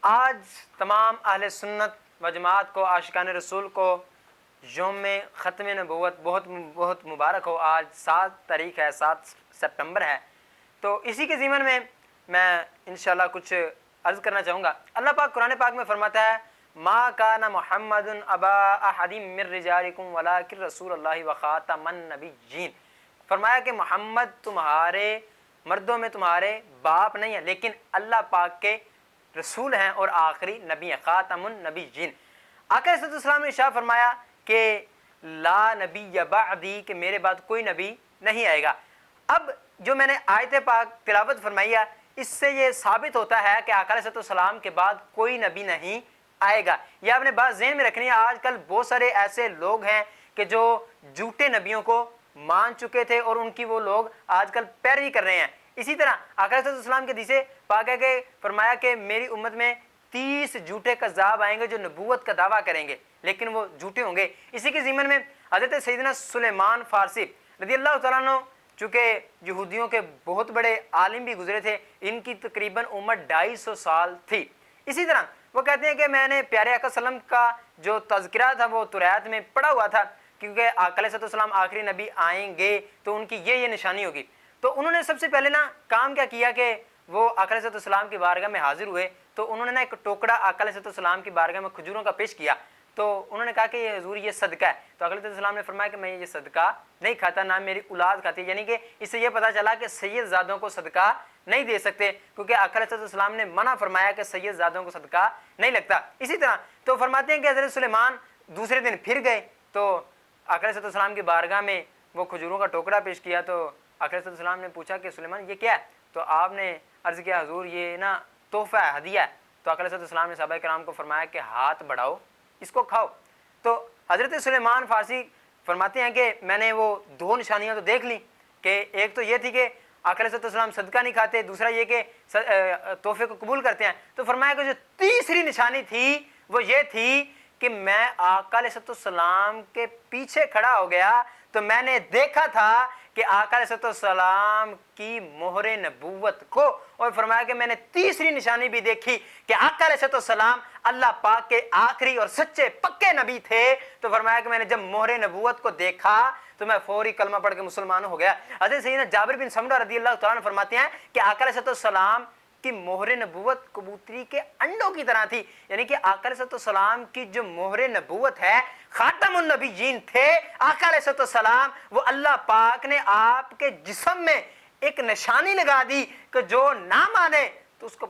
آج تمام اہل سنت و جماعت کو، عاشقان رسول کو یوم ختم نبوت بہت بہت مبارک ہو۔ آج 7 تاریخ ہے، 7 سپٹمبر ہے۔ تو اسی کے ضمن میں انشاءاللہ کچھ عرض کرنا چاہوں گا۔ اللہ پاک قرآن پاک میں فرماتا ہے ما کان محمد ابا احد من رجالکم ولکن رسول اللہ وخاتم النبیین۔ فرمایا کہ محمد تمہارے مردوں میں تمہارے باپ نہیں ہے، لیکن اللہ پاک کے رسول ہیں اور آخری نبی ہیں، خاتم النبیین۔ آقا صلی اللہ علیہ وسلم نے ارشاد فرمایا کہ لا نبی بعدی، کہ میرے بعد کوئی نبی نہیں آئے گا۔ اب جو میں نے آیت پاک تلاوت فرمائی ہے، اس سے یہ ثابت ہوتا ہے کہ آقا علیہ السلام کے بعد کوئی نبی نہیں آئے گا۔ یہ آپ نے بات ذہن میں رکھنی ہے۔ آج کل بہت سارے ایسے لوگ ہیں کہ جو جھوٹے نبیوں کو مان چکے تھے اور ان کی وہ لوگ آج کل پیروی کر رہے ہیں۔ اسی طرح آقا علیہ السلام کے حدیث پاک ہے کہ فرمایا کہ میری امت میں 30 جھوٹے کذاب آئیں گے جو نبوت کا دعویٰ کریں گے، لیکن وہ جھوٹے ہوں گے۔ اسی کے ضمن میں حضرت سیدنا سلیمان فارسی رضی اللہ تعالیٰ عنہ، چونکہ یہودیوں کے بہت بڑے عالم بھی گزرے تھے، ان کی تقریباً عمر 250 سال تھی۔ اسی طرح وہ کہتے ہیں کہ میں نے پیارے آقا صلی اللہ علیہ وسلم کا جو تذکرہ تھا وہ توریت میں پڑھا ہوا تھا، کیونکہ آقا علیہ السلام آخری نبی آئیں گے تو ان کی یہ نشانی ہوگی۔ تو انہوں نے سب سے پہلے کام کیا کیا کہ وہ آقا علیہ السلام کی بارگاہ میں حاضر ہوئے، تو انہوں نے ایک ٹوکڑا آقا علیہ السلام کی بارگاہ میں کھجوروں کا پیش کیا۔ تو انہوں نے کہا کہ یہ حضور یہ صدقہ ہے۔ تو آقا علیہ السلام نے فرمایا کہ میں یہ صدقہ نہیں کھاتا، نہ میری اولاد کھاتی ہے، یعنی کہ اس سے یہ پتہ چلا کہ سید زادوں کو صدقہ نہیں دے سکتے، کیونکہ آقا علیہ السلام نے منع فرمایا کہ سید زادوں کو صدقہ نہیں لگتا۔ اسی طرح تو فرماتے ہیں کہ حضرت سلیمان دوسرے دن پھر گئے تو آقا علیہ السلام کی بارگاہ میں وہ کھجوروں کا ٹوکڑا پیش کیا۔ تو آقا علیہ السلام نے پوچھا کہ سلیمان یہ کیا ہے؟ تو آپ نے عرض کیا حضور یہ تحفہ ہے، ہدیہ ہے۔ تو آقا علیہ السلام نے صحابہ کرام کو فرمایا کہ ہاتھ بڑھاؤ، اس کو کھاؤ۔ تو حضرت سلیمان فارسی فرماتے ہیں کہ میں نے وہ 2 نشانیاں تو دیکھ لیں، کہ ایک تو یہ تھی کہ آقا علیہ السلام صدقہ نہیں کھاتے، دوسرا یہ کہ تحفے کو قبول کرتے ہیں۔ تو فرمایا کہ جو تیسری نشانی تھی وہ یہ تھی کہ میں آقا علیہ السلام کے پیچھے کھڑا ہو گیا تو میں نے دیکھا تھا کہ آقا علیہ السلام کی مہر نبوت کو، اور فرمایا کہ میں نے تیسری نشانی بھی دیکھی کہ آقا علیہ السلام اللہ پاک کے آخری اور سچے پکے نبی تھے۔ تو فرمایا کہ میں نے جب مہر نبوت کو دیکھا تو میں فوری کلمہ پڑھ کے مسلمان ہو گیا۔ حضرت سیدنا جابر بن سمرہ رضی اللہ تعالیٰ عنہ فرماتے ہیں کہ آقا علیہ السلام کی مہر نبوت کبوتری کے انڈوں کی طرح تھی، یعنی کہ آقا علیہ السلام کی جو مہر نبوت ہے، خاتم النبیین تھے آقا علیہ السلام، وہ اللہ پاک نے آپ کے جسم میں ایک نشانی لگا دی کہ جو نہ مانے تو اس کو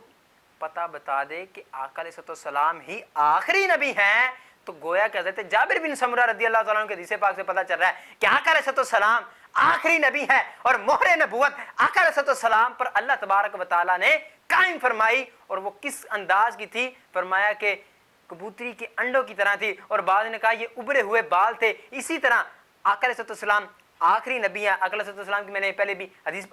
پتہ بتا دے کہ آقا علیہ السلام ہی آخری نبی ہیں۔ تو گویا کہ حضرت جابر بن سمرہ رضی اللہ تعالیٰ عنہ کے حدیث پاک سے پتہ چل رہا ہے کہ آقا علیہ السلام آخری نبی ہے، اور مہر نبوت آقا علیہ السلام پر اللہ تبارک و تعالیٰ نے قائم فرمائی۔ اور وہ کس انداز کی تھی؟ فرمایا کہ کبوتری کے انڈوں کی طرح تھی، اور بعض نے کہا یہ ابھرے ہوئے بال تھے۔ اسی طرح آقا علیہ السلام آخری نبی ہیں۔ آقا علیہ السلام کی میں نے پہلے بھی حدیث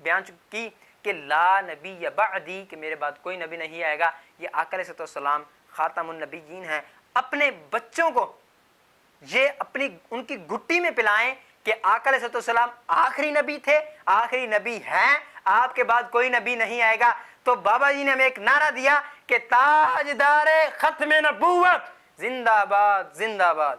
بیان کی کہ لا نبی بعدی، کہ میرے بعد کوئی نبی نہیں آئے گا۔ یہ آقا علیہ السلام خاتم النبیین ہیں۔ اپنے بچوں کو یہ ان کی گھٹی میں پلائیں کہ آقا علیہ السلام آخری نبی تھے، آخری نبی ہیں، آپ کے بعد کوئی نبی نہیں آئے گا۔ تو بابا جی نے ہمیں ایک نعرہ دیا کہ تاجدار ختم نبوت زندہ باد، زندہ باد۔